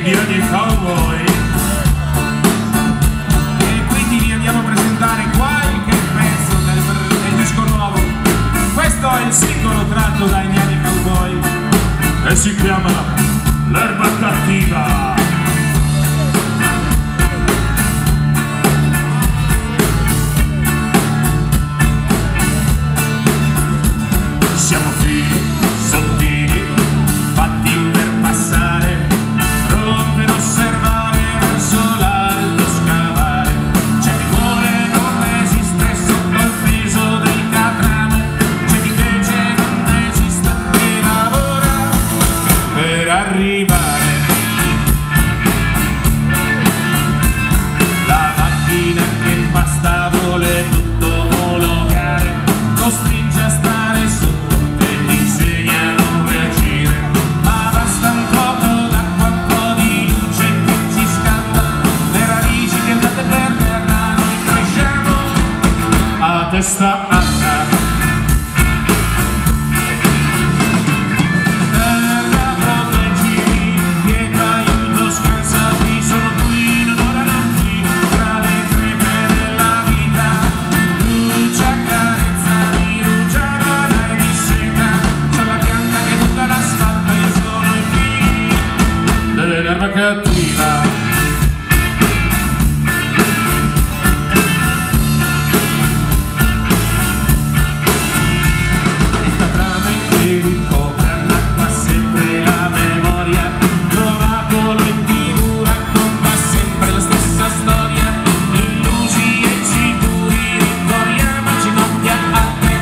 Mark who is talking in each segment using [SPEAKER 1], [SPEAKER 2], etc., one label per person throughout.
[SPEAKER 1] indiani cowboy.
[SPEAKER 2] E quindi vi andiamo a presentare qualche pezzo del disco nuovo. Questo è il singolo tratto da Indiani Cowboy
[SPEAKER 1] E si chiama L'erba cattiva. Siamo figli sottili, fatti per passare, per osservare verso l'alto scavare. C'è chi vuole non resistere sotto il peso del catrame, c'è chi invece non resiste e lavora per arrivare. La macchina che basta vuole tutto omologare, costringe a stare sotto e ti insegna a non reagire. Ma basta un poco d'acqua, un po' di luce che ci scalda le radici che andate per terra, noi cresciamo a testa alta. L'erba cattiva. Questa trama che ricopre all'acqua sempre la memoria, trovatelo in TV, racconta sempre la stessa storia, illusi e sicuri ricordiamoci notti alte,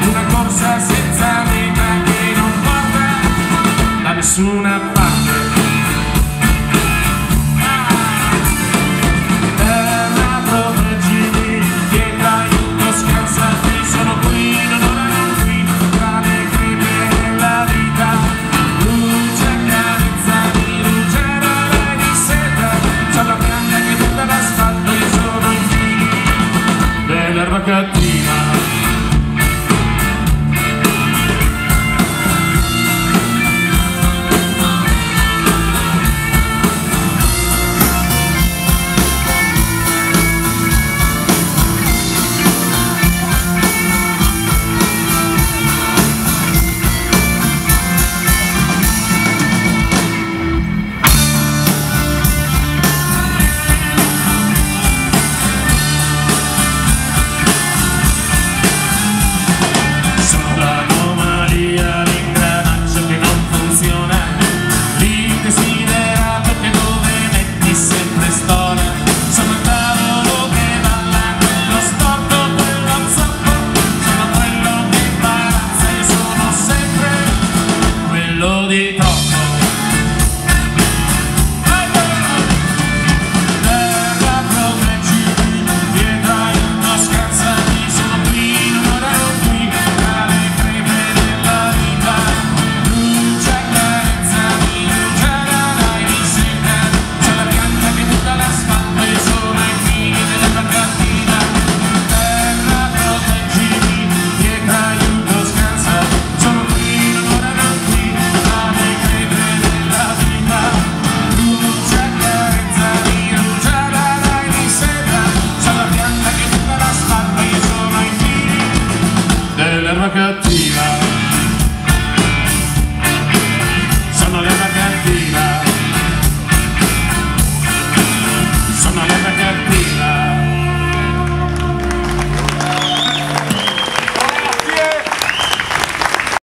[SPEAKER 1] una corsa senza meta che non porta da nessuna parte. L'erba cattiva. L'erba cattiva.